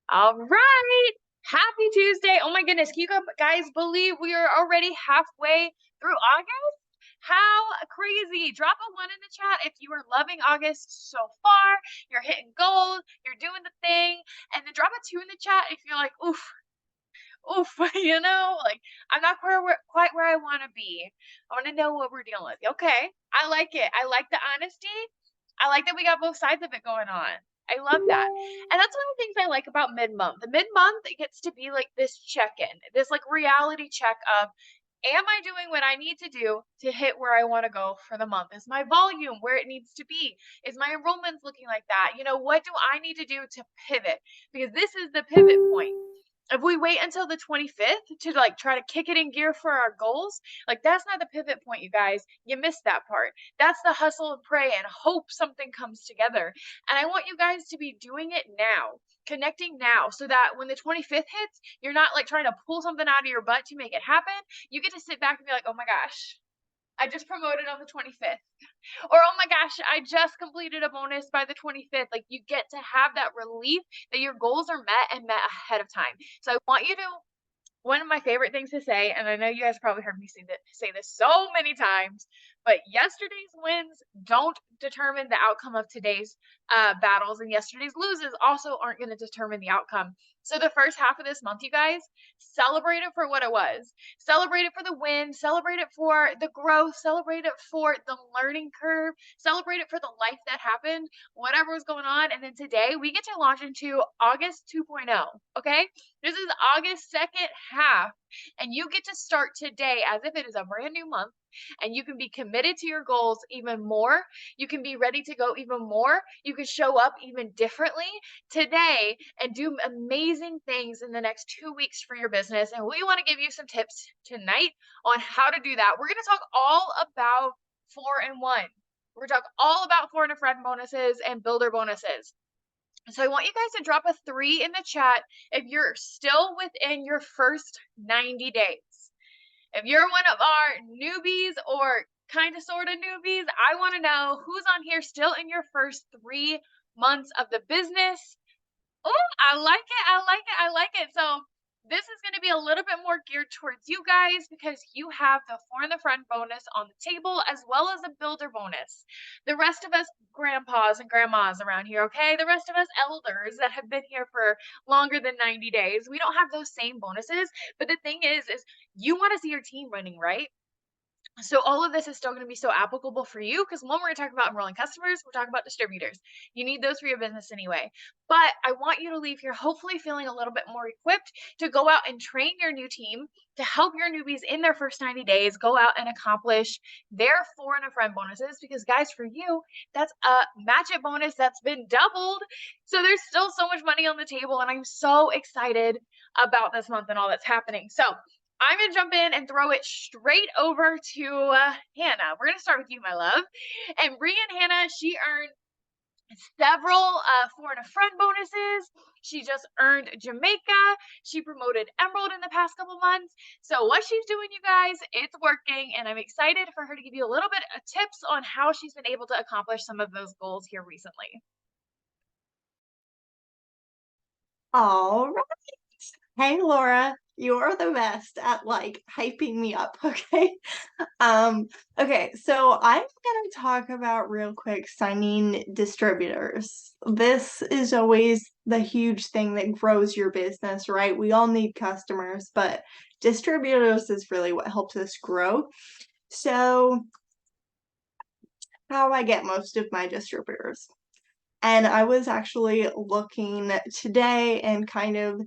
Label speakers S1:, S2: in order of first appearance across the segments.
S1: All right. Happy Tuesday. Oh my goodness. Can you guys believe we are already halfway through August? How crazy. Drop a one in the chat if you are loving August so far. You're hitting gold. You're doing the thing. And then drop a two in the chat if you're like, oof, oof, like I'm not quite where I want to be. I want to know what we're dealing with. Okay. I like it. I like the honesty. I like that we got both sides of it going on. I love that. And that's one of the things I like about mid-month. The mid-month, it gets to be like this check-in, this like reality check of, am I doing what I need to do to hit where I want to go for the month? Is my volume where it needs to be? Is my enrollments looking like that? What do I need to do to pivot? Because this is the pivot point. If we wait until the 25th to like try to kick it in gear for our goals, like that's not the pivot point, you guys. You missed that part. That's the hustle and pray and hope something comes together. And I want you guys to be doing it now, connecting now, so that when the 25th hits, you're not like trying to pull something out of your butt to make it happen. You get to sit back and be like, oh my gosh, I just promoted on the 25th. Or, oh my gosh, I just completed a bonus by the 25th. Like you get to have that relief that your goals are met and met ahead of time. So I want you to, one of my favorite things to say, and I know you guys probably heard me say this so many times, but yesterday's wins don't determine the outcome of today's battles, and yesterday's loses also aren't going to determine the outcome. So the first half of this month, you guys, celebrate it for what it was. Celebrate it for the win, celebrate it for the growth, celebrate it for the learning curve, celebrate it for the life that happened, whatever was going on. And then today we get to launch into August 2.0, okay? This is August 2nd half, and you get to start today as if it is a brand new month, and you can be committed to your goals even more. You can be ready to go even more. You can show up even differently today and do amazing things in the next 2 weeks for your business. And we want to give you some tips tonight on how to do that. We're going to talk all about 4&1. We're going to talk all about 4 and a friend bonuses and builder bonuses. So I want you guys to drop a 3 in the chat if you're still within your first 90 days. If you're one of our newbies or kind of sort of newbies, I want to know who's on here still in your first 3 months of the business. Oh, I like it. I like it. I like it. So this is going to be a little bit more geared towards you guys because you have the 4 and the friend bonus on the table as well as a builder bonus. The rest of us grandpas and grandmas around here, okay? The rest of us elders that have been here for longer than 90 days, we don't have those same bonuses. But the thing is you want to see your team running, right? So all of this is still going to be so applicable for you because when we're talking about enrolling customers, we're talking about distributors. You need those for your business anyway. But I want you to leave here hopefully feeling a little bit more equipped to go out and train your new team to help your newbies in their first 90 days go out and accomplish their 4 and a friend bonuses. Because guys, for you, that's a match it bonus that's been doubled. So there's still so much money on the table, and I'm so excited about this month and all that's happening. So I'm going to jump in and throw it straight over to Hannah. We're going to start with you, my love. And Bree and Hannah, she earned several 4 and a friend bonuses. She just earned Jamaica. She promoted Emerald in the past couple months. So what she's doing, you guys, it's working. And I'm excited for her to give you a little bit of tips on how she's been able to accomplish some of those goals here recently.
S2: All right. Hey, Laura, you're the best at like hyping me up, okay? Okay, so I'm gonna talk about real quick signing distributors. This is always the huge thing that grows your business, right? We all need customers, but distributors is really what helps us grow. So, how I get most of my distributors. And I was actually looking today and kind of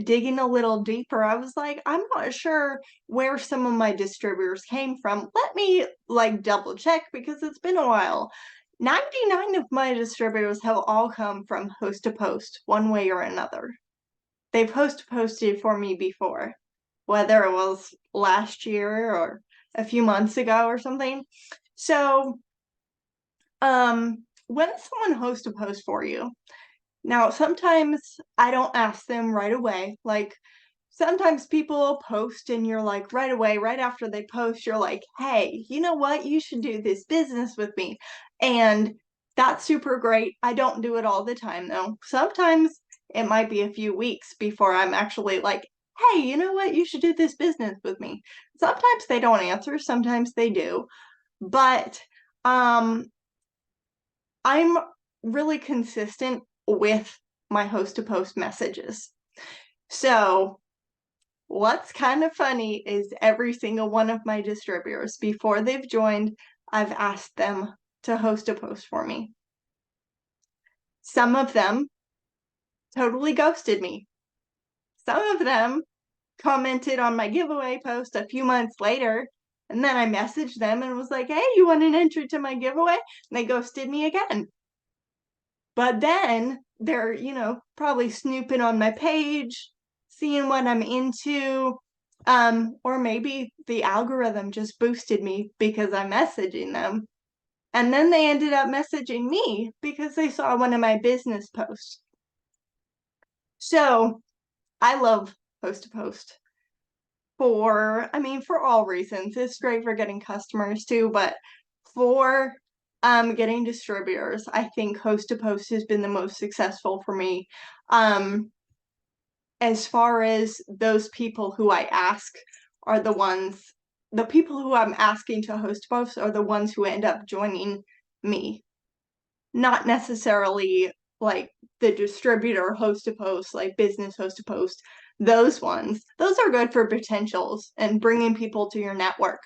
S2: digging a little deeper. I was like, I'm not sure where some of my distributors came from. Let me like double check because it's been a while. 99 of my distributors have all come from host to post one way or another. They've host to posted for me before, whether it was last year or a few months ago or something. So when someone hosts a post for you, now sometimes I don't ask them right away. Like sometimes people will post and you're like right away, right after they post, you're like, hey, you know what? You should do this business with me. And that's super great. I don't do it all the time though. Sometimes it might be a few weeks before I'm actually like, hey, you know what? You should do this business with me. Sometimes they don't answer, sometimes they do. But um, I'm really consistent with my host to post messages. So what's kind of funny is every single one of my distributors, before they've joined, I've asked them to host a post for me. Some of them totally ghosted me. Some of them commented on my giveaway post a few months later, and then I messaged them and was like, hey, you want an entry to my giveaway? And they ghosted me again. But then they're, probably snooping on my page, seeing what I'm into. Or maybe the algorithm just boosted me because I'm messaging them. And then they ended up messaging me because they saw one of my business posts. So I love post to post for all reasons. It's great for getting customers too, but for getting distributors, I think host to post has been the most successful for me. As far as those people who I ask are the people who I'm asking to host posts are the ones who end up joining me, not necessarily like the distributor host to post, like business host to post. Those ones, those are good for potentials and bringing people to your network.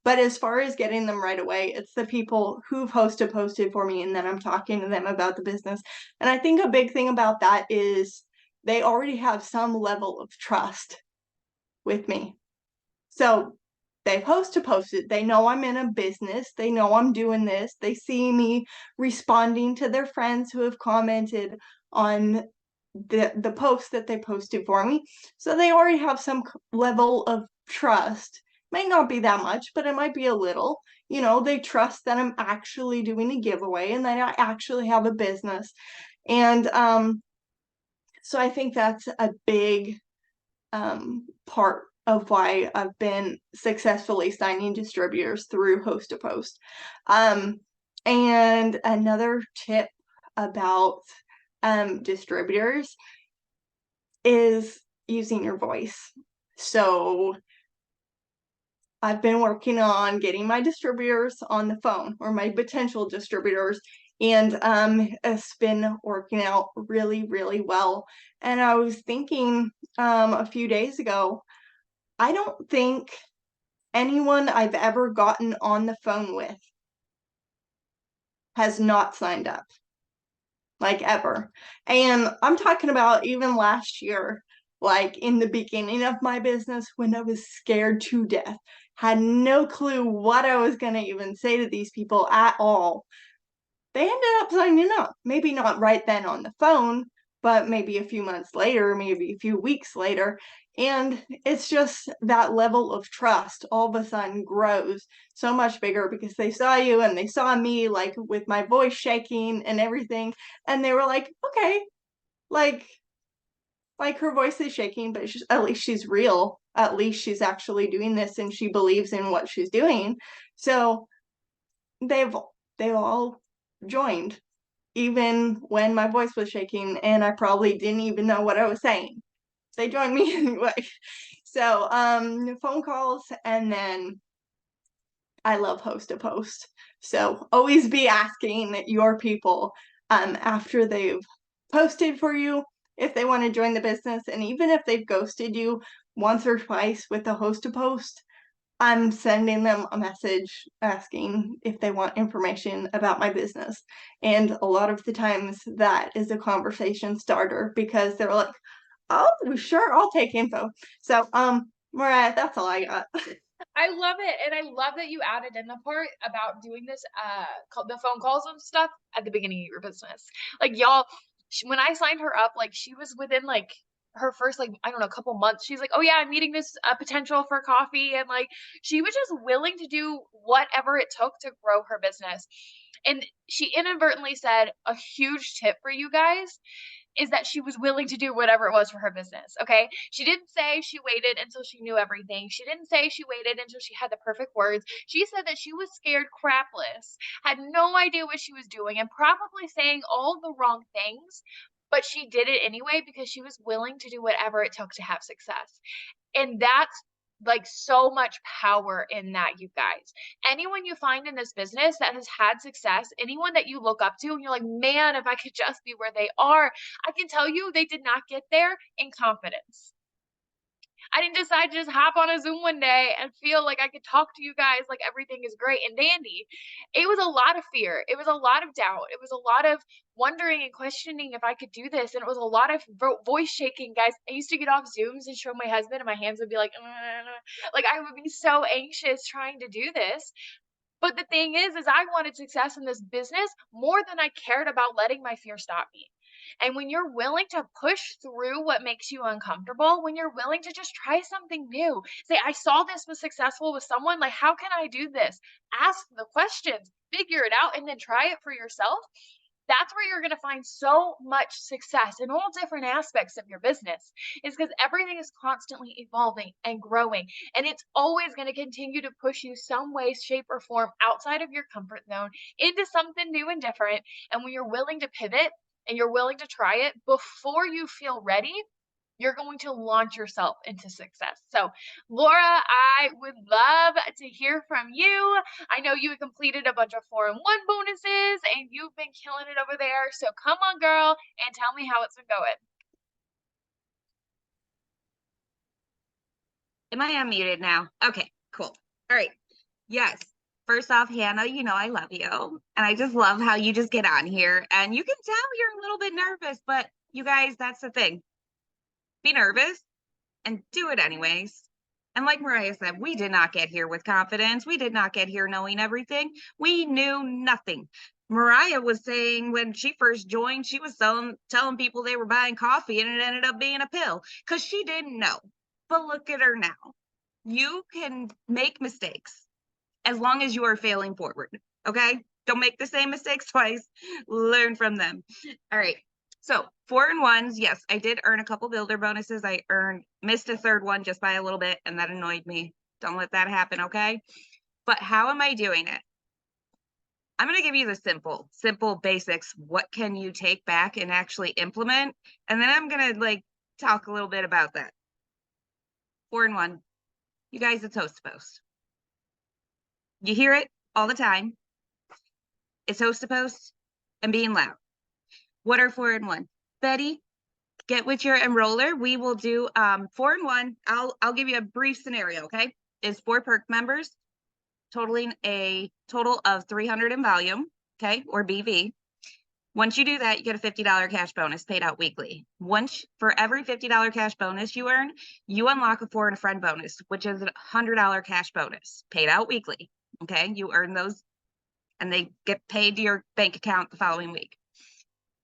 S2: But as far as getting them right away, it's the people who've host to posted for me and then I'm talking to them about the business. And I think a big thing about that is they already have some level of trust with me. So they post to post it. They know I'm in a business. They know I'm doing this. They see me responding to their friends who have commented on the post that they posted for me. So they already have some level of trust. Might not be that much, but it might be a little. They trust that I'm actually doing a giveaway and that I actually have a business. And so I think that's a big part of why I've been successfully signing distributors through host to post. And another tip about distributors is using your voice. So I've been working on getting my distributors on the phone, or my potential distributors, and it's been working out really, really well. And I was thinking a few days ago, I don't think anyone I've ever gotten on the phone with has not signed up, like ever. And I'm talking about even last year, like in the beginning of my business when I was scared to death, had no clue what I was going to even say to these people at all. They ended up signing up. Maybe not right then on the phone, but maybe a few months later, maybe a few weeks later. And it's just that level of trust all of a sudden grows so much bigger because they saw you and they saw me, like with my voice shaking and everything. And they were like, okay, like, her voice is shaking, but at least she's real. At least she's actually doing this and she believes in what she's doing. So they've they've all joined even when my voice was shaking and I probably didn't even know what I was saying. They joined me anyway. So phone calls, and then I love host to post. So always be asking your people after they've posted for you if they want to join the business, and even if they've ghosted you once or twice with the host to post, I'm sending them a message asking if they want information about my business. And a lot of the times that is a conversation starter because they're like, oh, sure, I'll take info. So, Mariah, that's all I got.
S1: I love it, and I love that you added in the part about doing this, the phone calls and stuff at the beginning of your business. Like, y'all, when I signed her up, like, she was within, like, her first, like, I don't know, couple months. She's like, "Oh, yeah, I'm meeting this, potential for coffee," and, like, she was just willing to do whatever it took to grow her business. And she inadvertently said a huge tip for you guys is that she was willing to do whatever it was for her business, okay? She didn't say she waited until she knew everything. She didn't say she waited until she had the perfect words. She said that she was scared crapless, had no idea what she was doing, and probably saying all the wrong things. but she did it anyway because she was willing to do whatever it took to have success. And that's like so much power in that, you guys. Anyone you find in this business that has had success, anyone that you look up to and you're like, man, if I could just be where they are, I can tell you they did not get there in confidence. I didn't decide to just hop on a Zoom one day and feel like I could talk to you guys like everything is great and dandy. It was a lot of fear. It was a lot of doubt. It was a lot of wondering and questioning if I could do this. And it was a lot of voice shaking, guys. I used to get off Zooms and show my husband, and my hands would be like, like I would be so anxious trying to do this. But the thing is I wanted success in this business more than I cared about letting my fear stop me. And when you're willing to push through what makes you uncomfortable, when you're willing to just try something new, say, I saw this was successful with someone, like, how can I do this? Ask the questions, figure it out, and then try it for yourself. That's where you're going to find so much success in all different aspects of your business, is because everything is constantly evolving and growing, and it's always going to continue to push you some way, shape, or form outside of your comfort zone into something new and different. And when you're willing to pivot and you're willing to try it before you feel ready, you're going to launch yourself into success. So, Laura, I would love to hear from you. I know you completed a bunch of 4&1 bonuses and you've been killing it over there. So, come on, girl, and tell me how it's been going.
S3: Am I unmuted now? Okay, cool. All right. Yes. First off, Hannah, you know I love you. And I just love how you just get on here and you can tell you're a little bit nervous, but you guys, that's the thing. Be nervous and do it anyways. And like Mariah said, we did not get here with confidence. We did not get here knowing everything. We knew nothing. Mariah was saying when she first joined, she was telling people they were buying coffee and it ended up being a pill because she didn't know. But look at her now. You can make mistakes as long as you are failing forward. Okay? Don't make the same mistakes twice. Learn from them. All right. So 4&1's, yes, I did earn a couple builder bonuses. I missed a third one just by a little bit, and that annoyed me. Don't let that happen, okay? But how am I doing it? I'm going to give you the simple basics. What can you take back and actually implement? And then I'm going to like talk a little bit about that. 4&1, you guys, it's host to post. You hear it all the time. It's host to post and being loud. What are 4&1? Betty, get with your enroller. We will do 4&1. I'll give you a brief scenario, okay? Is 4 perk members totaling a total of 300 in volume, okay, or BV. Once you do that, you get a $50 cash bonus paid out weekly. For every $50 cash bonus you earn, you unlock a 4 and a friend bonus, which is a $100 cash bonus paid out weekly. Okay, you earn those and they get paid to your bank account the following week.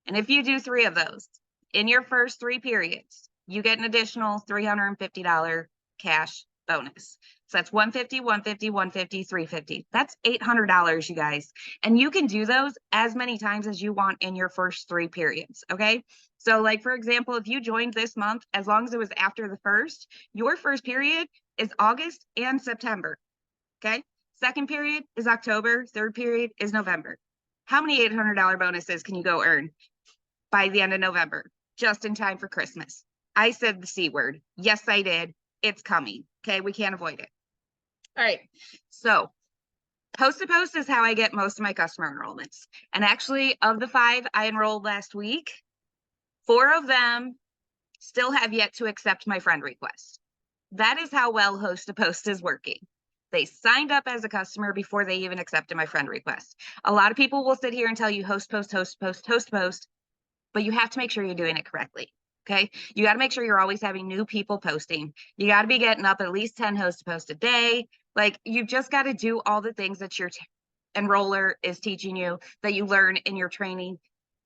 S3: And if you do 3 of those in your first 3 periods, you get an additional $350 cash bonus. So that's $150, $150, $150, $350. That's $800, you guys. And you can do those as many times as you want in your first 3 periods. Okay. So like, for example, if you joined this month, as long as it was after the first, your first period is August and September. Okay. Second period is October. Third period is November. How many $800 bonuses can you go earn by the end of November, just in time for Christmas? I said the C word. Yes, I did. It's coming. Okay, we can't avoid it. All right, so post to post is how I get most of my customer enrollments. And actually, of the 5 I enrolled last week, 4 of them still have yet to accept my friend request. That is how well host to post is working. They signed up as a customer before they even accepted my friend request. A lot of people will sit here and tell you host post, host post, host post, but you have to make sure you're doing it correctly. Okay. You got to make sure you're always having new people posting. You got to be getting up at least 10 host to post a day. Like, you've just got to do all the things that your enroller is teaching you, that you learn in your training.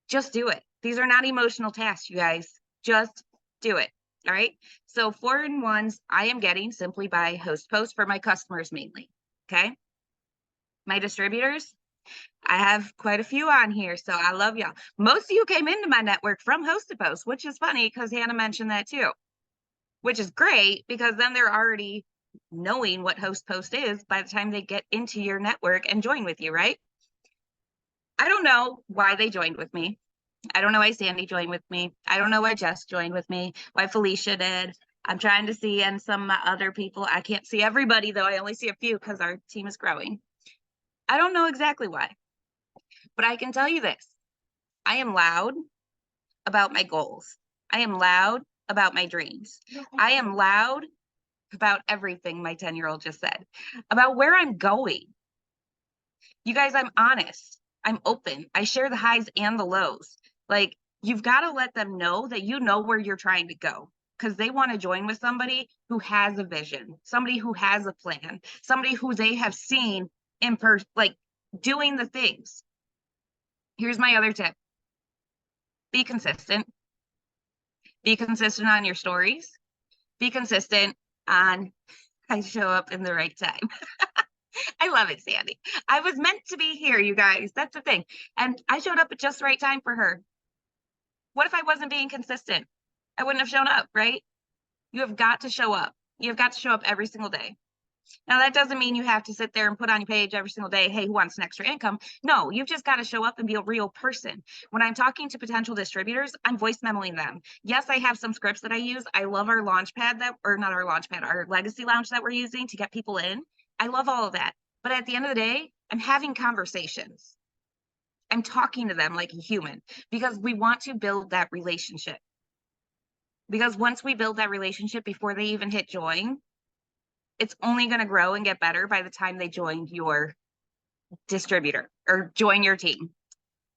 S3: Just do it. These are not emotional tasks, you guys. Just do it. All right. So 4&1's I am getting simply by host post for my customers mainly. Okay. My distributors, I have quite a few on here, so I love y'all. Most of you came into my network from host to post, which is funny because Hannah mentioned that too, which is great because then they're already knowing what host post is by the time they get into your network and join with you, right? I don't know why they joined with me. I don't know why Sandy joined with me. I don't know why Jess joined with me, why Felicia did. I'm trying to see, and some other people. I can't see everybody, though. I only see a few because our team is growing. I don't know exactly why, but I can tell you this. I am loud about my goals. I am loud about my dreams. I am loud about everything my 10-year-old just said, about where I'm going. You guys, I'm honest. I'm open. I share the highs and the lows. Like, you've got to let them know that you know where you're trying to go, because they want to join with somebody who has a vision, somebody who has a plan, somebody who they have seen in person, like doing the things. Here's my other tip. Be consistent. Be consistent on your stories. Be consistent on I show up in the right time. I love it, Sandy. I was meant to be here, you guys. That's the thing. And I showed up at just the right time for her. What if I wasn't being consistent? I wouldn't have shown up, right? You have got to show up. You've got to show up every single day. Now, that doesn't mean you have to sit there and put on your page every single day, hey, who wants an extra income? No, you've just got to show up and be a real person. When I'm talking to potential distributors, I'm voice memoing them. Yes, I have some scripts that I use. I love our launch pad or not our launch pad, our legacy lounge that we're using to get people in. I love all of that. But at the end of the day, I'm having conversations. I'm talking to them like a human because we want to build that relationship. Because once we build that relationship before they even hit join, it's only going to grow and get better by the time they join your distributor or join your team.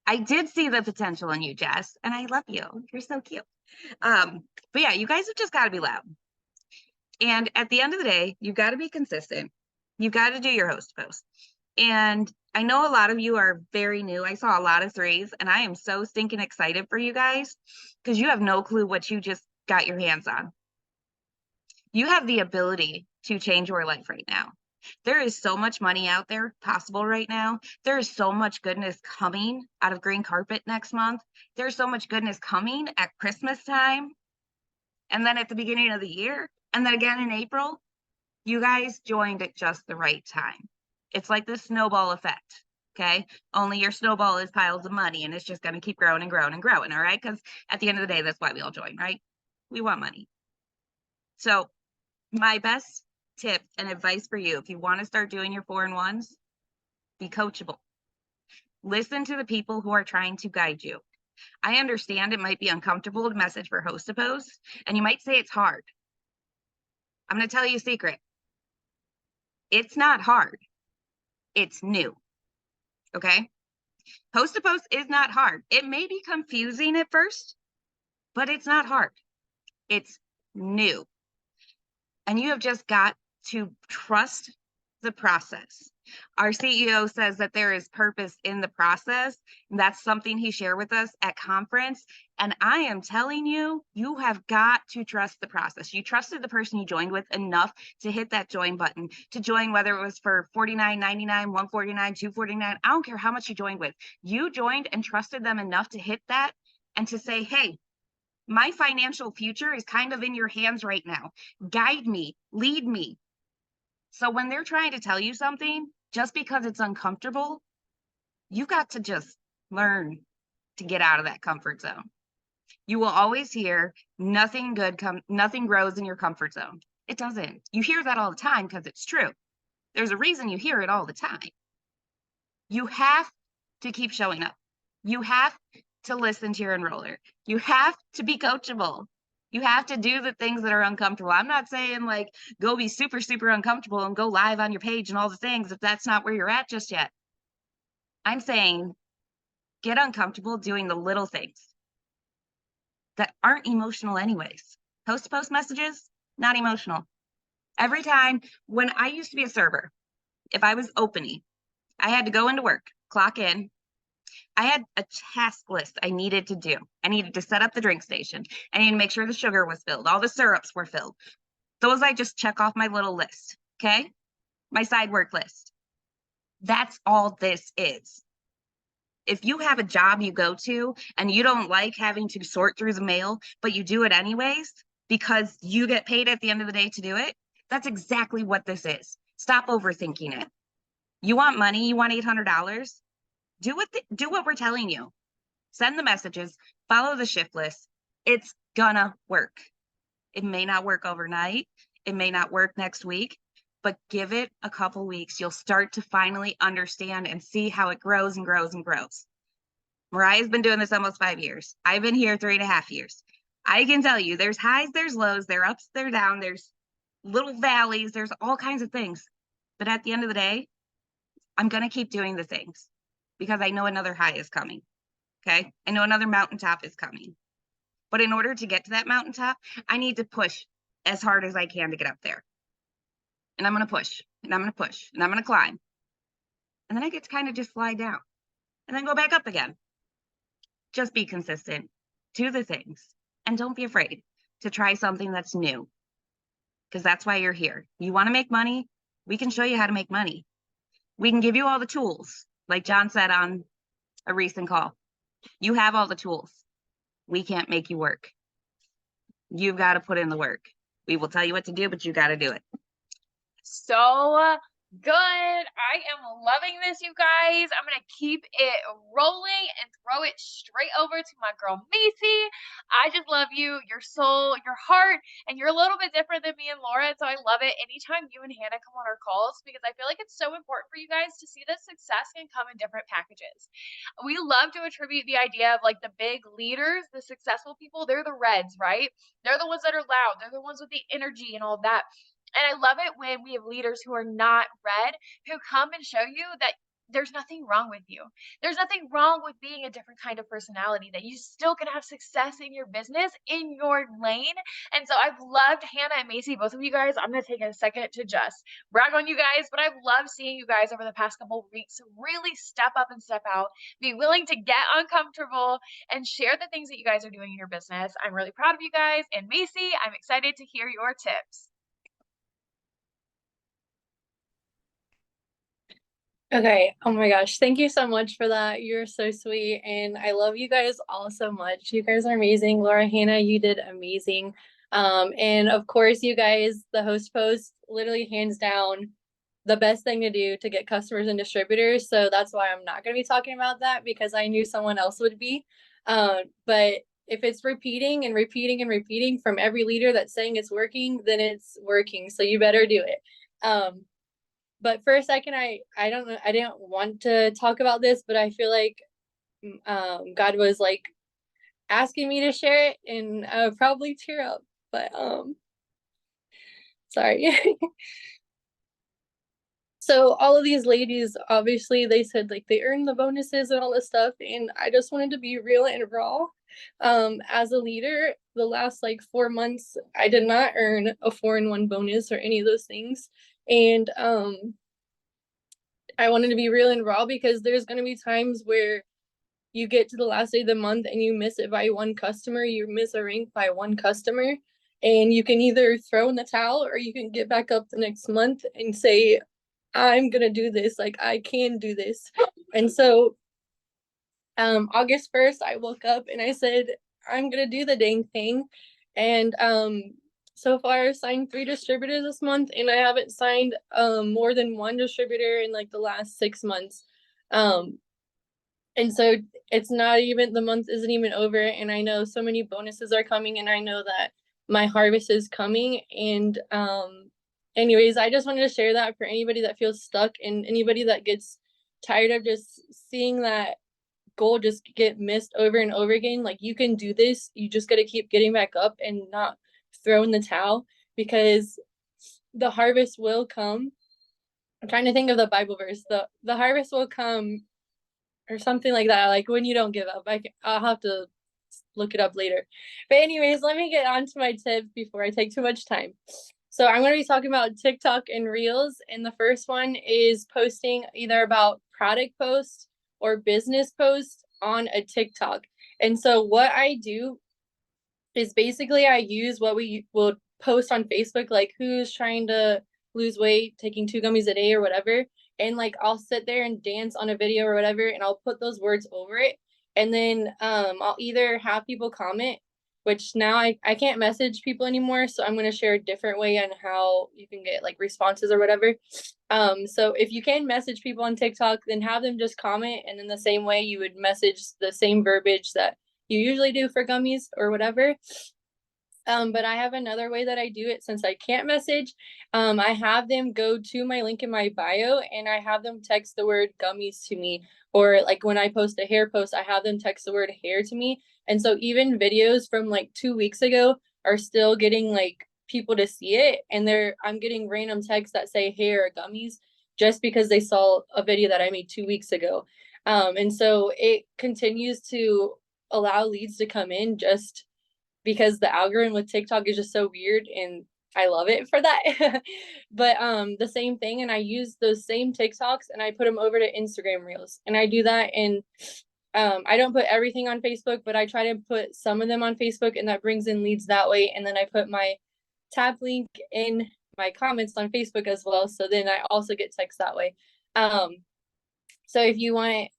S3: I did see the potential in you, Jess, and I love you. You're so cute. But yeah, you guys have just got to be loud. And at the end of the day, you've got to be consistent. You've got to do your host post. And I know a lot of you are very new. I saw a lot of 3s, and I am so stinking excited for you guys because you have no clue what you just got your hands on. You have the ability to change your life right now. There is so much money out there possible right now. There is so much goodness coming out of green carpet next month. There's so much goodness coming at Christmas time. And then at the beginning of the year. And then again in April. You guys joined at just the right time. It's like the snowball effect. Okay. Only your snowball is piles of money and it's just going to keep growing and growing and growing. All right. Because at the end of the day, that's why we all join, right? We want money. So my best tip and advice for you, if you want to start doing your 4&1's, be coachable. Listen to the people who are trying to guide you. I understand it might be uncomfortable to message for host to post, and you might say it's hard. I'm going to tell you a secret. It's not hard. It's new. Okay? Host to post is not hard. It may be confusing at first, but it's not hard. It's new. And you have just got to trust the process. Our CEO says that there is purpose in the process. And that's something he shared with us at conference. And I am telling you, you have got to trust the process. You trusted the person you joined with enough to hit that join button, to join, whether it was for $49.99, $149, $249. I don't care how much you joined with. You joined and trusted them enough to hit that and to say, hey, my financial future is kind of in your hands right now. Guide me, lead me. So when they're trying to tell you something, just because it's uncomfortable, you got to just learn to get out of that comfort zone. You will always hear nothing grows in your comfort zone. It doesn't. You hear that all the time because it's true. There's a reason you hear it all the time. You have to keep showing up. You have to listen to your enroller. You have to be coachable. You have to do the things that are uncomfortable. I'm not saying like go be super, super uncomfortable and go live on your page and all the things if that's not where you're at just yet. I'm saying get uncomfortable doing the little things that aren't emotional anyways. Post to post messages, not emotional. Every time when I used to be a server, if I was opening, I had to go into work, clock in. I had a task list I needed to do. I needed to set up the drink station. I needed to make sure the sugar was filled. All the syrups were filled. Those I just check off my little list, okay? My side work list. That's all this is. If you have a job you go to and you don't like having to sort through the mail, but you do it anyways because you get paid at the end of the day to do it, that's exactly what this is. Stop overthinking it. You want money, you want $800? Do what we're telling you. send the messages, follow the shift list. It's gonna work. It may not work overnight. It may not work next week, but give it a couple weeks. You'll start to finally understand and see how it grows and grows and grows. Mariah's been doing this almost 5 years. I've been here 3.5 years. I can tell you there's highs, there's lows, there's ups, there's down, there's little valleys, there's all kinds of things. But at the end of the day, I'm going to keep doing the things because I know another high is coming. Okay. I know another mountaintop is coming. But in order to get to that mountaintop, I need to push as hard as I can to get up there. And I'm going to push and I'm going to push and I'm going to climb. And then I get to kind of just slide down and then go back up again. Just be consistent, do the things, and don't be afraid to try something that's new, because that's why you're here. You want to make money? We can show you how to make money. We can give you all the tools, like John said on a recent call. You have all the tools. We can't make you work. You've got to put in the work. We will tell you what to do, but you got to do it.
S1: So good. I am loving this, you guys. I'm going to keep it rolling and throw it straight over to my girl, Macy. I just love you, your soul, your heart, and you're a little bit different than me and Laura. So I love it anytime you and Hannah come on our calls, because I feel like it's so important for you guys to see that success can come in different packages. We love to attribute the idea of like the big leaders, the successful people. They're the reds, right? They're the ones that are loud. They're the ones with the energy and all that. And I love it when we have leaders who are not red, who come and show you that there's nothing wrong with you. There's nothing wrong with being a different kind of personality, that you still can have success in your business, in your lane. And so I've loved Hannah and Macy, both of you guys. I'm going to take a second to just brag on you guys, but I've loved seeing you guys over the past couple of weeks really step up and step out, be willing to get uncomfortable and share the things that you guys are doing in your business. I'm really proud of you guys. And Macy, I'm excited to hear your tips.
S4: Okay. Oh my gosh. Thank you so much for that. You're so sweet. And I love you guys all so much. You guys are amazing. Laura, Hannah, you did amazing. And of course, you guys, the host post, literally hands down the best thing to do to get customers and distributors. So that's why I'm not going to be talking about that, because I knew someone else would be. But if it's repeating and repeating and repeating from every leader that's saying it's working, then it's working. So you better do it. But for a second, I don't know, I didn't want to talk about this, but I feel like God was like asking me to share it, and I would probably tear up, but sorry. So all of these ladies, obviously, they said like they earned the bonuses and all this stuff, and I just wanted to be real and raw. As a leader, the last like 4 months, I did not earn a 4-in-1 bonus or any of those things. And I wanted to be real and raw, because there's going to be times where you get to the last day of the month and you miss it by one customer, you miss a rank by one customer, and you can either throw in the towel or you can get back up the next month and say, I'm going to do this. Like, I can do this. And so August 1st, I woke up and I said, I'm going to do the dang thing. And so far I've signed 3 distributors this month, and I haven't signed more than 1 distributor in like the last 6 months. And so it's not even, the month isn't even over, and I know so many bonuses are coming, and I know that my harvest is coming. And anyways, I just wanted to share that for anybody that feels stuck and anybody that gets tired of just seeing that goal just get missed over and over again. Like, you can do this. You just got to keep getting back up and not throw in the towel, because the harvest will come. I'm trying to think of the Bible verse. The harvest will come, or something like that, like when you don't give up. I'll have to look it up later. But anyways, let me get on to my tips before I take too much time. So I'm going to be talking about TikTok and Reels. And the first one is posting either about product posts or business posts on a TikTok. And so what I do is basically I use what we will post on Facebook, like who's trying to lose weight, taking 2 gummies a day or whatever. And like, I'll sit there and dance on a video or whatever, and I'll put those words over it. And then I'll either have people comment which now I can't message people anymore. So I'm going to share a different way on how you can get like responses or whatever. So if you can message people on TikTok, then have them just comment. And in the same way you would message the same verbiage that you usually do for gummies or whatever. But I have another way that I do it since I can't message. I have them go to my link in my bio and I have them text the word gummies to me. Or like when I post a hair post, I have them text the word hair to me. And so even videos from like 2 weeks ago are still getting like people to see it. And I'm getting random texts that say hair or gummies just because they saw a video that I made 2 weeks ago. And so it continues to allow leads to come in just because the algorithm with TikTok is just so weird and I love it for that. But the same thing, and I use those same TikToks and I put them over to Instagram Reels. And I do that, and I don't put everything on Facebook, but I try to put some of them on Facebook, and that brings in leads that way. And then I put my tap link in my comments on Facebook as well. So then I also get text that way. So if you want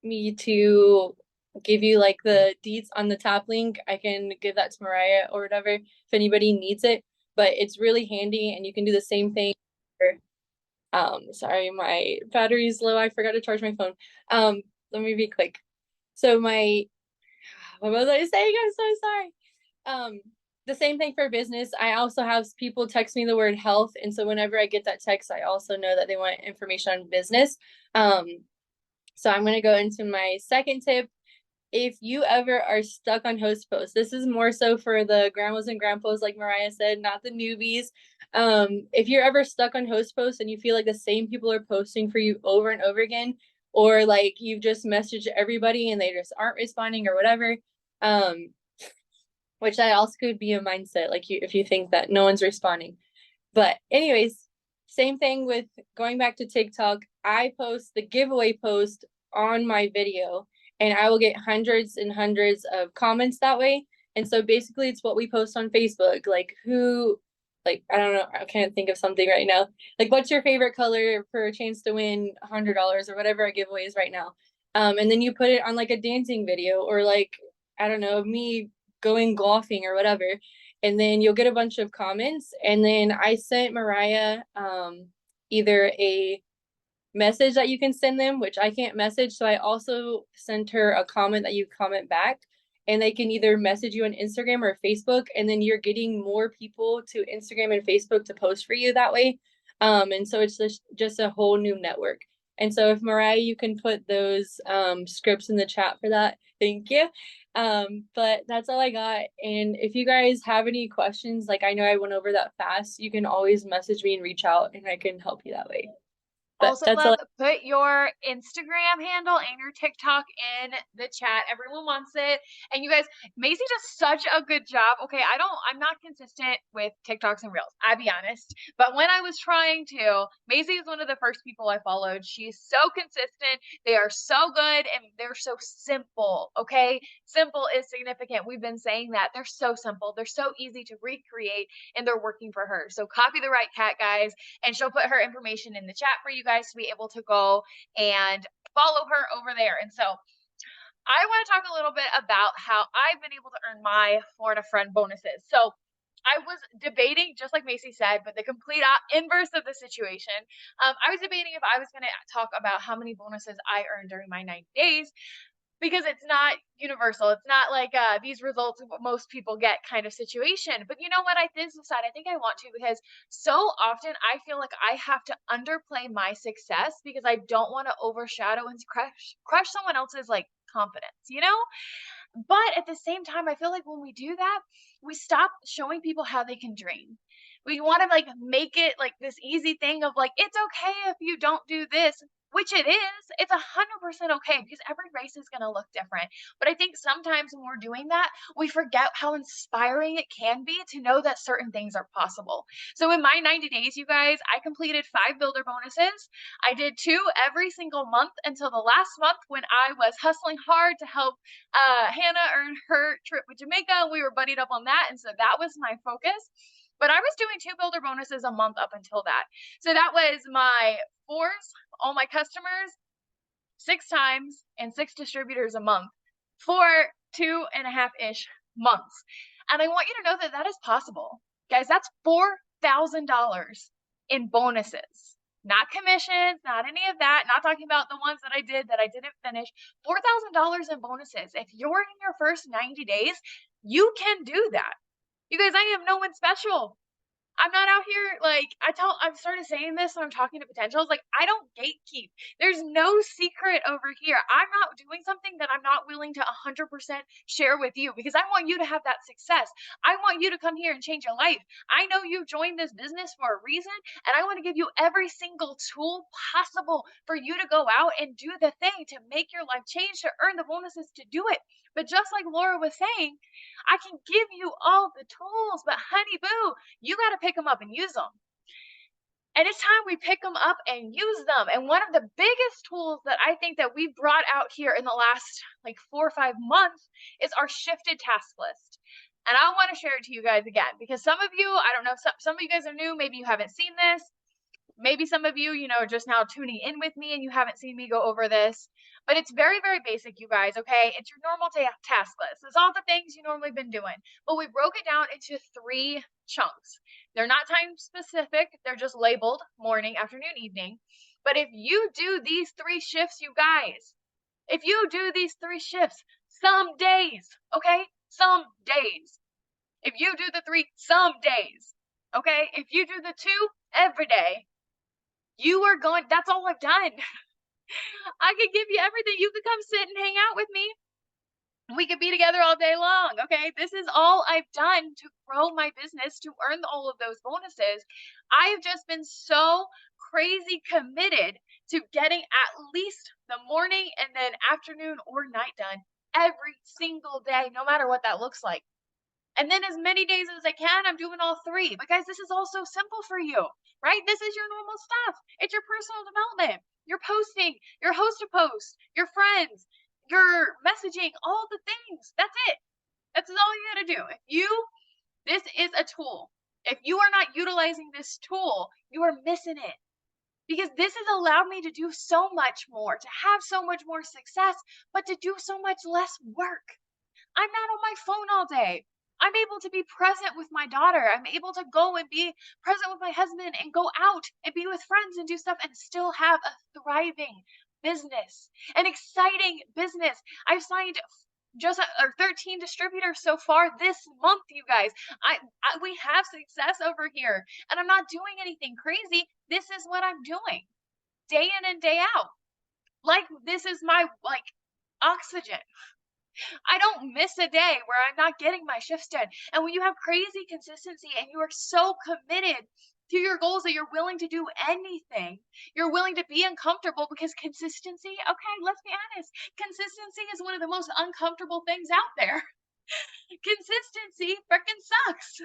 S4: me to give you like the deets on the tap link, I can give that to Mariah or whatever if anybody needs it. But it's really handy, and you can do the same thing for, sorry, my battery's low. I forgot to charge my phone. Let me be quick. So what was I saying? I'm so sorry. The same thing for business. I also have people text me the word health. And so whenever I get that text, I also know that they want information on business. So I'm going to go into my second tip. If you ever are stuck on host posts, this is more so for the grandmas and grandpas, like Mariah said, not the newbies. If you're ever stuck on host posts and you feel like the same people are posting for you over and over again, or like you've just messaged everybody and they just aren't responding or whatever, which that also could be a mindset, like if you think that no one's responding. But anyways, same thing with going back to TikTok. I post the giveaway post on my video, and I will get hundreds and hundreds of comments that way. And so basically it's what we post on Facebook, like I don't know, I can't think of something right now. Like, what's your favorite color for a chance to win $100 or whatever our giveaway is right now. And then you put it on like a dancing video, or like, I don't know, me going golfing or whatever. And then you'll get a bunch of comments. And then I sent Mariah either a message that you can send them, which I can't message. So I also sent her a comment that you comment back, and they can either message you on Instagram or Facebook. And then you're getting more people to Instagram and Facebook to post for you that way. And so it's just a whole new network. And so if Mariah, you can put those scripts in the chat for that. Thank you. But that's all I got. And if you guys have any questions, like I know I went over that fast, you can always message me and reach out and I can help you that way. But
S1: Also,
S4: that's
S1: love, put your Instagram handle and your TikTok in the chat. Everyone wants it. And you guys, Macy does such a good job. Okay, I'm not consistent with TikToks and Reels, I'll be honest. But when I was trying to, Macy is one of the first people I followed. She's so consistent. They are so good and they're so simple. Okay, simple is significant. We've been saying that. They're so simple. They're so easy to recreate, and they're working for her. So copy the right cat, guys, and she'll put her information in the chat for you guys to be able to go and follow her over there. And so I want to talk a little bit about how I've been able to earn my Florida friend bonuses. So I was debating, just like Macy said, but the complete inverse of the situation. I was debating if I was going to talk about how many bonuses I earned during my 90 days, because it's not universal. It's not like these results of what most people get kind of situation. But you know what? I did decide I think I want to, because so often I feel like I have to underplay my success because I don't want to overshadow and crush someone else's like confidence, you know? But at the same time, I feel like when we do that, we stop showing people how they can dream. We want to like make it like this easy thing of like, it's okay if you don't do this, which it is. It's 100% okay, because every race is going to look different. But I think sometimes when we're doing that, we forget how inspiring it can be to know that certain things are possible. So in my 90 days, you guys, I completed 5 builder bonuses. I did 2 every single month until the last month when I was hustling hard to help Hannah earn her trip with Jamaica. We were buddied up on that. And so that was my focus. But I was doing 2 builder bonuses a month up until that. So that was my 4s, all my customers, 6 times, and 6 distributors a month for 2.5-ish months. And I want you to know that that is possible. Guys, that's $4,000 in bonuses, not commissions, not any of that. Not talking about the ones that I did that I didn't finish. $4,000 in bonuses. If you're in your first 90 days, you can do that. You guys, I am no one special. I'm not out here like I've started saying this when I'm talking to potentials. Like, I don't gatekeep. There's no secret over here. I'm not doing something that I'm not willing to 100% share with you because I want you to have that success. I want you to come here and change your life. I know you joined this business for a reason, and I want to give you every single tool possible for you to go out and do the thing to make your life change, to earn the bonuses to do it. But just like Laura was saying, I can give you all the tools, but honey boo, you got to pick them up and use them. And it's time we pick them up and use them. And one of the biggest tools that I think that we brought out here in the last like 4 or 5 months is our shifted task list. And I want to share it to you guys again, because some of you, I don't know, some of you guys are new. Maybe you haven't seen this. Maybe some of you, just now tuning in with me and you haven't seen me go over this. But it's very, very basic, you guys, okay? It's your normal task list. It's all the things you normally been doing. But we broke it down into 3 chunks. They're not time specific. They're just labeled morning, afternoon, evening. But if you do these 3 shifts, you guys, if you do these 3 shifts, some days, okay? Some days. If you do the 3, some days, okay? If you do the 2, every day, you are going, that's all I've done. I could give you everything. You could come sit and hang out with me. We could be together all day long, okay? This is all I've done to grow my business, to earn all of those bonuses. I've just been so crazy committed to getting at least the morning and then afternoon or night done every single day, no matter what that looks like. And then as many days as I can, I'm doing all 3. But guys, this is all so simple for you, right? This is your normal stuff. It's your personal development. You're posting, your host a post, your friends, your messaging, all the things. That's it. That's all you got to do. This is a tool. If you are not utilizing this tool, you are missing it. Because this has allowed me to do so much more, to have so much more success, but to do so much less work. I'm not on my phone all day. I'm able to be present with my daughter. I'm able to go and be present with my husband and go out and be with friends and do stuff and still have a thriving business, an exciting business. I've signed just 13 distributors so far this month, you guys. We have success over here, and I'm not doing anything crazy. This is what I'm doing day in and day out. Like, this is my oxygen. I don't miss a day where I'm not getting my shifts done. And when you have crazy consistency and you are so committed to your goals that you're willing to do anything, you're willing to be uncomfortable, because consistency, okay, let's be honest, consistency is one of the most uncomfortable things out there. Consistency freaking sucks.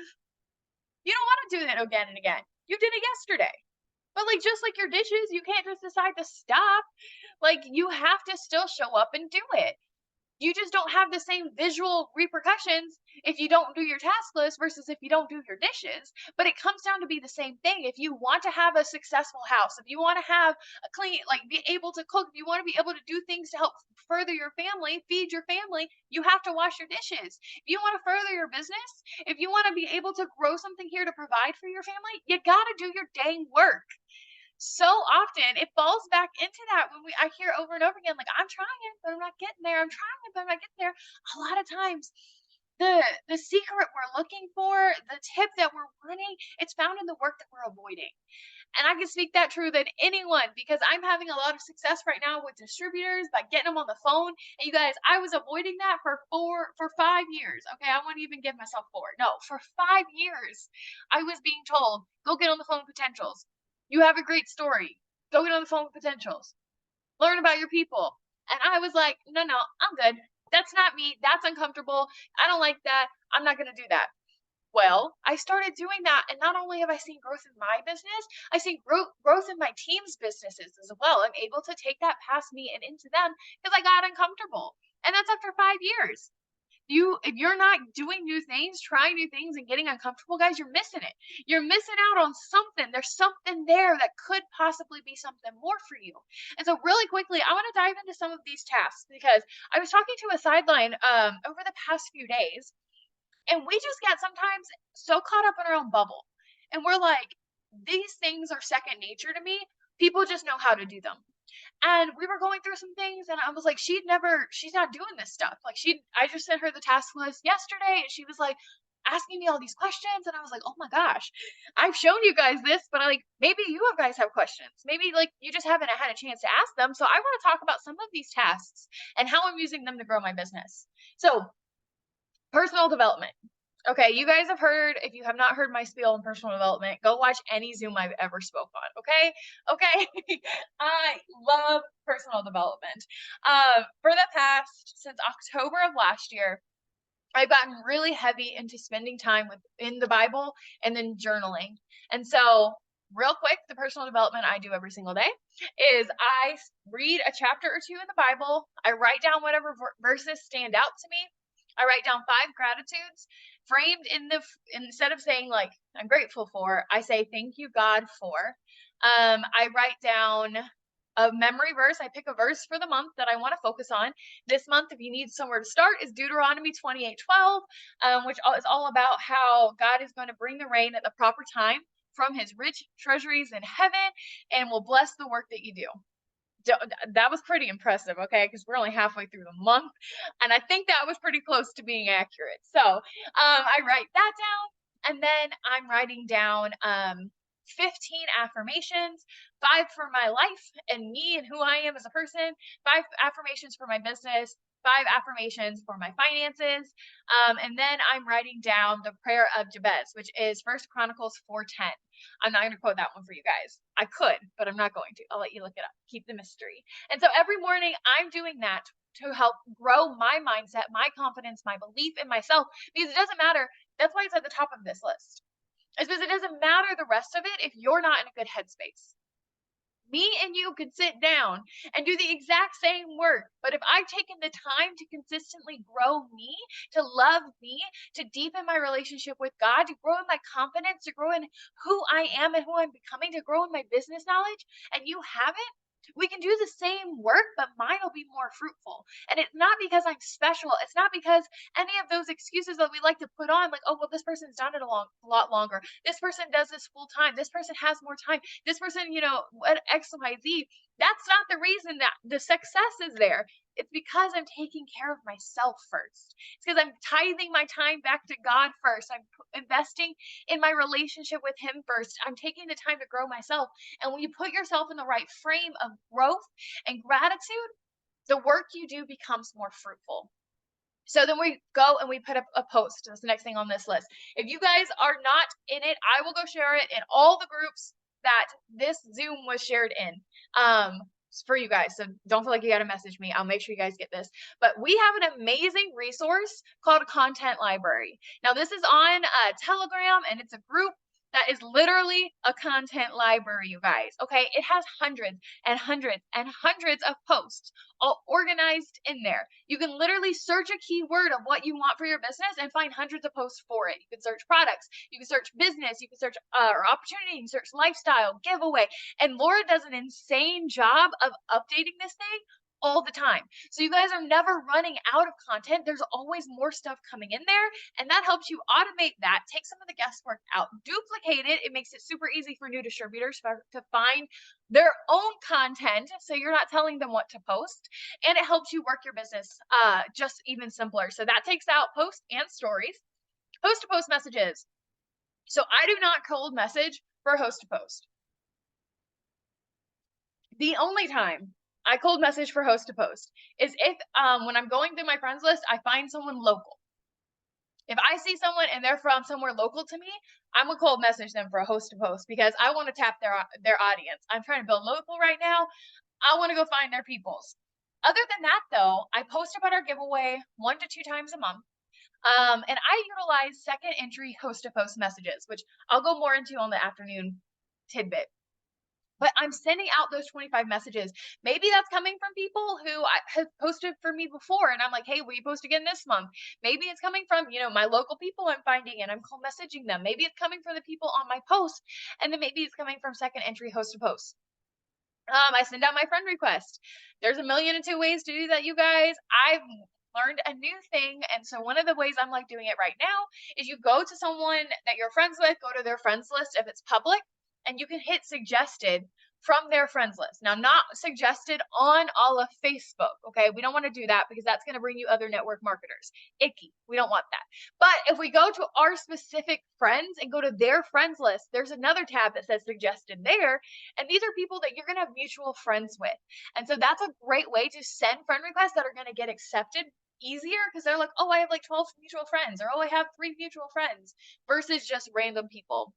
S1: You don't want to do that again and again. You did it yesterday. But just like your dishes, you can't just decide to stop. You have to still show up and do it. You just don't have the same visual repercussions if you don't do your task list versus if you don't do your dishes. But it comes down to be the same thing. If you want to have a successful house, if you want to have a clean, be able to cook, if you want to be able to do things to help further your family, feed your family, you have to wash your dishes. If you want to further your business, if you want to be able to grow something here to provide for your family, you got to do your dang work. So often it falls back into that when I hear over and over again, I'm trying, but I'm not getting there. I'm trying, but I'm not getting there. A lot of times the secret we're looking for, the tip that we're running, it's found in the work that we're avoiding. And I can speak that true than anyone, because I'm having a lot of success right now with distributors by getting them on the phone. And you guys, I was avoiding that for 5 years. Okay, I won't even give myself 4. No, for 5 years, I was being told, go get on the phone with potentials. You have a great story. Go get on the phone with potentials. Learn about your people. And I was like, no, I'm good. That's not me. That's uncomfortable. I don't like that. I'm not going to do that. Well, I started doing that. And not only have I seen growth in my business, I've seen growth in my team's businesses as well. I'm able to take that past me and into them because I got uncomfortable. And that's after 5 years. If you're not doing new things, trying new things, and getting uncomfortable, guys, you're missing it. You're missing out on something. There's something there that could possibly be something more for you. And so really quickly, I want to dive into some of these tasks, because I was talking to a sideline over the past few days, And we just get sometimes so caught up in our own bubble. And we're like, these things are second nature to me. People just know how to do them. And we were going through some things, and I was like, she's not doing this stuff. Like, I just sent her the task list yesterday, and she was like asking me all these questions, and I was like, oh my gosh, I've shown you guys this, but like, maybe you guys have questions. Maybe like you just haven't had a chance to ask them. So I want to talk about some of these tasks and how I'm using them to grow my business. So, personal development. Okay, you guys have heard, if you have not heard my spiel on personal development, go watch any Zoom I've ever spoke on, okay? Okay, I love personal development. For the past, since October of last year, I've gotten really heavy into spending time in the Bible and then journaling. And so, real quick, the personal development I do every single day is I read a chapter or two in the Bible. I write down whatever verses stand out to me. I write down 5 gratitudes framed instead of saying like I'm grateful for, I say thank you God for. I write down a memory verse. I pick a verse for the month that I want to focus on. This month, if you need somewhere to start, is Deuteronomy 28:12, which is all about how God is going to bring the rain at the proper time from his rich treasuries in heaven and will bless the work that you do. That was pretty impressive, okay? Because we're only halfway through the month, and I think that was pretty close to being accurate. So I write that down, and then I'm writing down 15 affirmations, 5 for my life and me and who I am as a person, 5 affirmations for my business, 5 affirmations for my finances, and then I'm writing down the prayer of Jabez, which is 1 Chronicles 4:10. I'm not going to quote that one for you guys. I could, but I'm not going to. I'll let you look it up. Keep the mystery. And so every morning I'm doing that to help grow my mindset, my confidence, my belief in myself, because it doesn't matter. That's why it's at the top of this list. It's because it doesn't matter the rest of it if you're not in a good headspace. Me and you could sit down and do the exact same work. But if I've taken the time to consistently grow me, to love me, to deepen my relationship with God, to grow in my confidence, to grow in who I am and who I'm becoming, to grow in my business knowledge, and you haven't, we can do the same work, but mine will be more fruitful. And it's not because I'm special. It's not because any of those excuses that we like to put on, like, oh, well, this person's done it a lot longer. This person does this full time. This person has more time. This person, what X, Y, Z. That's not the reason that the success is there. It's because I'm taking care of myself first. It's because I'm tithing my time back to God first. I'm investing in my relationship with him first. I'm taking the time to grow myself. And when you put yourself in the right frame of growth and gratitude, the work you do becomes more fruitful. So then we go and we put up a post. That's the next thing on this list. If you guys are not in it, I will go share it in all the groups that this Zoom was shared in. For you guys. So don't feel like you got to message me. I'll make sure you guys get this. But we have an amazing resource called Content Library. Now, this is on Telegram, and it's a group that is literally a content library, you guys. Okay, it has hundreds and hundreds and hundreds of posts all organized in there. You can literally search a keyword of what you want for your business and find hundreds of posts for it. You can search products, you can search business, you can search opportunity, you can search lifestyle, giveaway. And Laura does an insane job of updating this thing all the time. So you guys are never running out of content. There's always more stuff coming in there, and that helps you automate that, take some of the guesswork out, duplicate it. It makes it super easy for new distributors to find their own content, so you're not telling them what to post, and it helps you work your business just even simpler. So that takes out posts and stories. Host to post messages. So I do not cold message for host to post. The only time I cold message for host to post is if when I'm going through my friends list, I find someone local. If I see someone and they're from somewhere local to me, I'm gonna cold message them for a host to post because I want to tap their audience. I'm trying to build local right now. I want to go find their peoples. Other than that, though, I post about our giveaway 1 to 2 times a month. And I utilize second entry host to post messages, which I'll go more into on the afternoon tidbit. But I'm sending out those 25 messages. Maybe that's coming from people who have posted for me before. And I'm like, hey, will you post again this month? Maybe it's coming from, my local people I'm finding and I'm cold messaging them. Maybe it's coming from the people on my post. And then maybe it's coming from second entry host to post. I send out my friend request. There's 1,000,002 ways to do that, you guys. learned a new thing. And so one of the ways I'm like doing it right now is you go to someone that you're friends with, go to their friends list if it's public, and you can hit suggested from their friends list. Now, not suggested on all of Facebook, okay? We don't want to do that because that's going to bring you other network marketers. Icky. We don't want that. But if we go to our specific friends and go to their friends list, there's another tab that says suggested there. And these are people that you're going to have mutual friends with. And so that's a great way to send friend requests that are going to get accepted easier because they're like, oh, I have like 12 mutual friends, or oh, I have 3 mutual friends, versus just random people.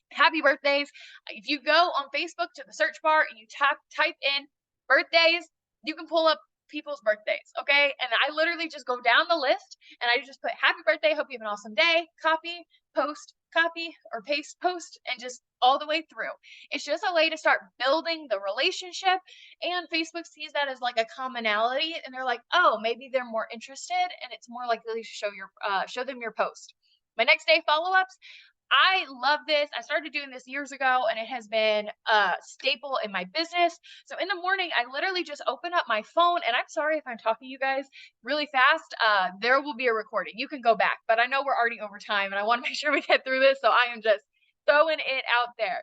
S1: Happy birthdays. If you go on Facebook to the search bar and you type in birthdays, you can pull up people's birthdays, okay? And I literally just go down the list and I just put happy birthday, hope you have an awesome day, copy, post, copy, or paste, post, and just all the way through. It's just a way to start building the relationship, and Facebook sees that as like a commonality, and they're like, oh, maybe they're more interested, and it's more likely to show them your post. My next day follow-ups, I love this. I started doing this years ago, and it has been a staple in my business. So in the morning, I literally just open up my phone, and I'm sorry if I'm talking to you guys really fast. There will be a recording. You can go back, but I know we're already over time, and I want to make sure we get through this. So I am just throwing it out there.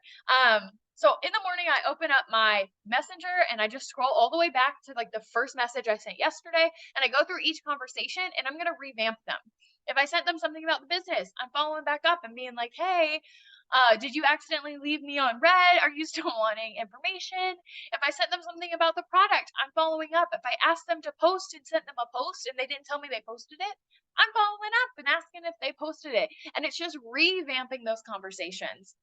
S1: So in the morning, I open up my messenger and I just scroll all the way back to like the first message I sent yesterday, and I go through each conversation and I'm going to revamp them. If I sent them something about the business, I'm following back up and being like, hey, did you accidentally leave me on red? Are you still wanting information? If I sent them something about the product, I'm following up. If I asked them to post and sent them a post and they didn't tell me they posted it, I'm following up and asking if they posted it. And it's just revamping those conversations.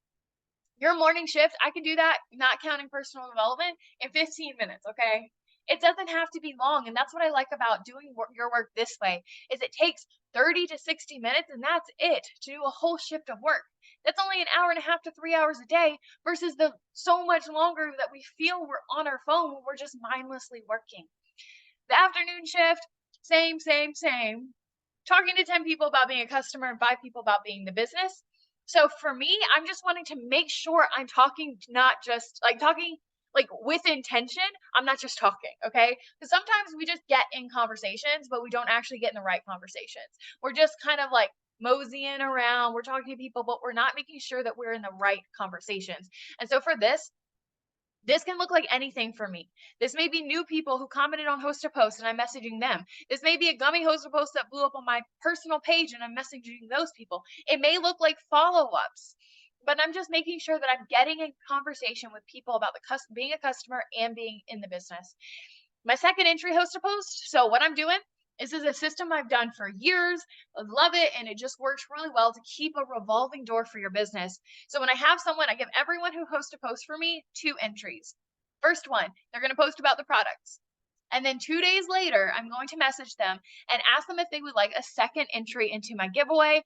S1: Your morning shift, I can do that, not counting personal development, in 15 minutes, okay? It doesn't have to be long, and that's what I like about doing your work this way, is it takes 30 to 60 minutes, and that's it, to do a whole shift of work. That's only an hour and a half to 3 hours a day versus the so much longer that we feel we're on our phone when we're just mindlessly working. The afternoon shift, same. Talking to 10 people about being a customer and 5 people about being the business. So for me, I'm just wanting to make sure I'm talking, not just like talking like with intention. I'm not just talking, okay? Because sometimes we just get in conversations, but we don't actually get in the right conversations. We're just kind of like moseying around. We're talking to people, but we're not making sure that we're in the right conversations. And so for this can look like anything for me. This may be new people who commented on Host a Post and I'm messaging them. This may be a gummy Host a Post that blew up on my personal page and I'm messaging those people. It may look like follow-ups, but I'm just making sure that I'm getting in conversation with people about being a customer and being in the business. My second entry, Host a Post. So what I'm doing, this is a system I've done for years. I love it, and it just works really well to keep a revolving door for your business. So when I have someone, I give everyone who hosts a post for me 2 entries. First one, they're going to post about the products. And then 2 days later, I'm going to message them and ask them if they would like a second entry into my giveaway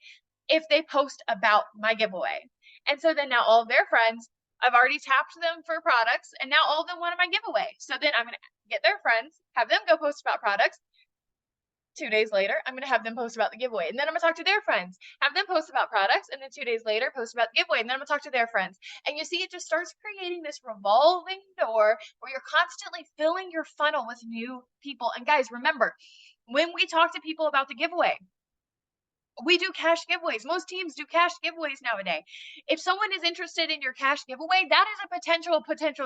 S1: if they post about my giveaway. And so then now all of their friends, I've already tapped them for products, and now all of them wanted my giveaway. So then I'm going to get their friends, have them go post about products. 2 days later, I'm going to have them post about the giveaway. And then I'm going to talk to their friends, have them post about products. And then 2 days later, post about the giveaway. And then I'm going to talk to their friends. And you see, it just starts creating this revolving door where you're constantly filling your funnel with new people. And guys, remember, when we talk to people about the giveaway, we do cash giveaways. Most teams do cash giveaways nowadays. If someone is interested in your cash giveaway, that is a potential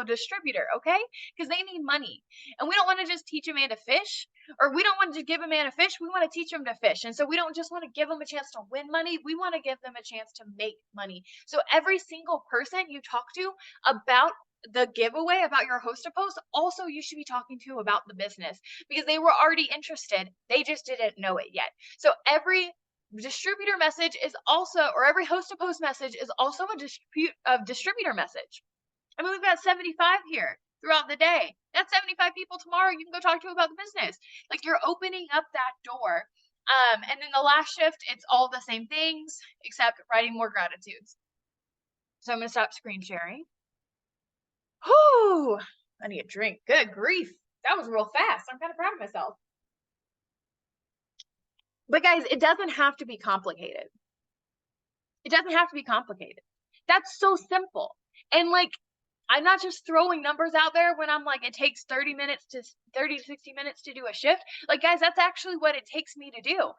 S1: distributor, okay? Because they need money. And we don't want to just teach a man to fish, or we don't want to give a man a fish. We want to teach him to fish. And so we don't just want to give them a chance to win money. We want to give them a chance to make money. So every single person you talk to about the giveaway, about your Host a Post, also you should be talking to about the business, because they were already interested. They just didn't know it yet. So every distributor message is also, or every Host a Post message is also a distributor message. I mean, we've got 75 here throughout the day. That's 75 people tomorrow you can go talk to about the business. Like, you're opening up that door. And then the last shift, it's all the same things except writing more gratitudes. So I'm going to stop screen sharing. Whew, I need a drink. Good grief. That was real fast. I'm kind of proud of myself. But guys, it doesn't have to be complicated. It doesn't have to be complicated. That's so simple. And like, I'm not just throwing numbers out there when I'm like, it takes 30 to 60 minutes to do a shift. Like, guys, that's actually what it takes me to do.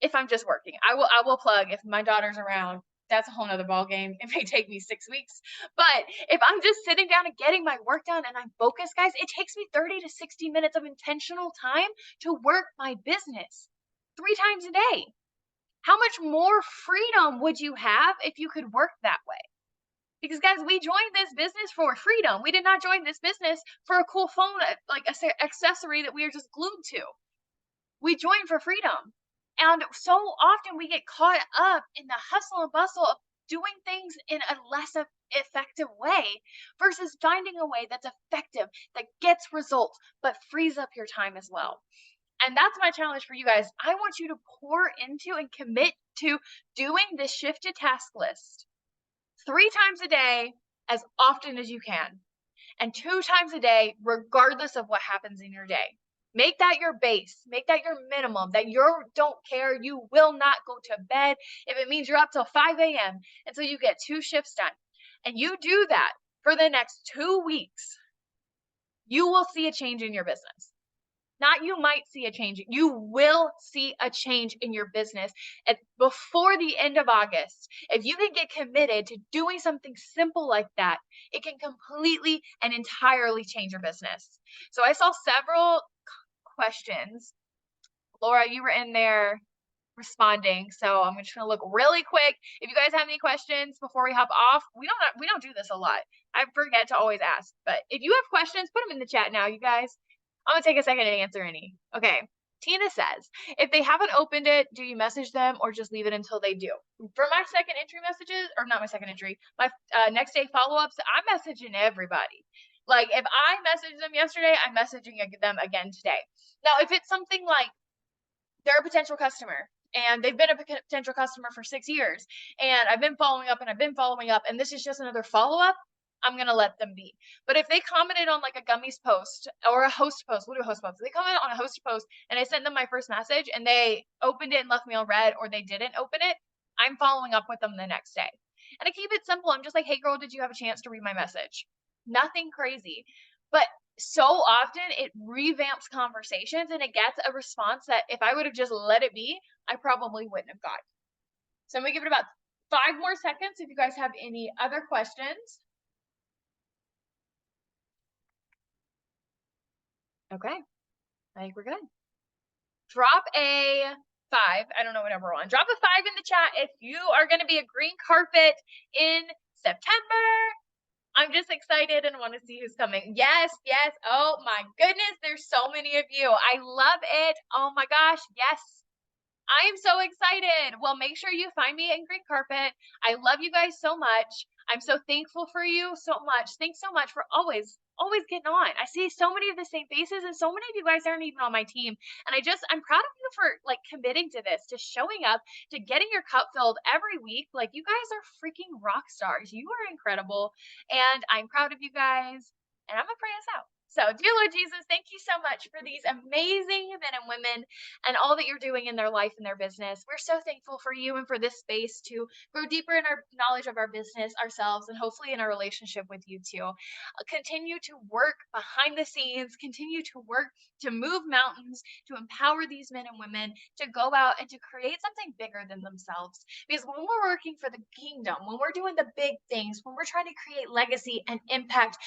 S1: If I'm just working, I will plug if my daughter's around. That's a whole nother ball game. It may take me 6 weeks, but if I'm just sitting down and getting my work done and I'm focused, guys, it takes me 30 to 60 minutes of intentional time to work my business 3 times a day. How much more freedom would you have if you could work that way? Because, guys, we joined this business for freedom. We did not join this business for a cool phone, like a accessory that we are just glued to. We joined for freedom. And so often we get caught up in the hustle and bustle of doing things in a less effective way versus finding a way that's effective, that gets results, but frees up your time as well. And that's my challenge for you guys. I want you to pour into and commit to doing this shift to task list 3 times a day, as often as you can, and 2 times a day, regardless of what happens in your day. Make that your base. Make that your minimum, that you don't care. You will not go to bed if it means you're up till 5 a.m. until you get 2 shifts done. And you do that for the next 2 weeks, you will see a change in your business. Not you might see a change. You will see a change in your business before the end of August. If you can get committed to doing something simple like that, it can completely and entirely change your business. So I saw several questions. Laura, you were in there responding, so I'm just gonna look really quick. If you guys have any questions before we hop off, we don't do this a lot. I forget to always ask, but if you have questions, put them in the chat now, you guys. I'm gonna take a second to answer any. Okay. Tina says, if they haven't opened it, do you message them or just leave it until they do? For my second entry messages, or not my second entry, my next day follow-ups, I'm messaging everybody. Like, if I messaged them yesterday, I'm messaging them again today. Now, if it's something like they're a potential customer and they've been a potential customer for 6 years and I've been following up and this is just another follow-up, I'm going to let them be. But if they commented on like a gummies post or a host post, we'll do a host post. If they commented on a host post and I sent them my first message and they opened it and left me on red, or they didn't open it, I'm following up with them the next day. And I keep it simple. I'm just like, hey girl, did you have a chance to read my message? Nothing crazy. But so often it revamps conversations and it gets a response that if I would have just let it be, I probably wouldn't have got. So I'm going to give it about 5 more seconds if you guys have any other questions. Okay, I think we're good. Drop a 5. I don't know what number we're on. Drop a 5 in the chat if you are going to be a green carpet in September. I'm just excited and want to see who's coming. Yes, yes. Oh my goodness, there's so many of you. I love it. Oh my gosh, yes. I am so excited. Well, make sure you find me in Green Carpet. I love you guys so much. I'm so thankful for you so much. Thanks so much for always getting on. I see so many of the same faces and so many of you guys aren't even on my team. And I'm proud of you for like committing to this, to showing up, to getting your cup filled every week. Like, you guys are freaking rock stars. You are incredible. And I'm proud of you guys. And I'm going to pray us out. So, dear Lord Jesus, thank you so much for these amazing men and women and all that you're doing in their life and their business. We're so thankful for you and for this space to grow deeper in our knowledge of our business, ourselves, and hopefully in our relationship with you too. Continue to work behind the scenes, continue to work to move mountains, to empower these men and women to go out and to create something bigger than themselves. Because when we're working for the kingdom, when we're doing the big things, when we're trying to create legacy and impact,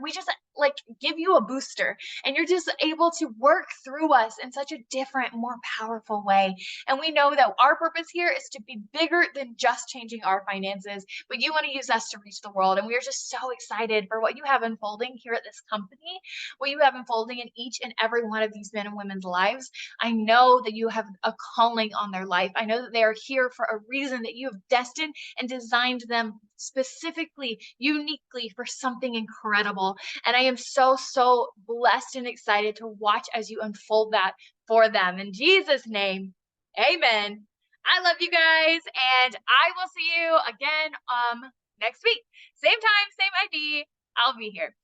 S1: we just like give you a booster and you're just able to work through us in such a different, more powerful way. And we know that our purpose here is to be bigger than just changing our finances, but you want to use us to reach the world. And we are just so excited for what you have unfolding here at this company, what you have unfolding in each and every one of these men and women's lives. I know that you have a calling on their life. I know that they are here for a reason, that you have destined and designed them specifically, uniquely for something incredible. And I am so, so blessed and excited to watch as you unfold that for them. In Jesus' name, amen. I love you guys, and I will see you again next week. Same time, same ID. I'll be here.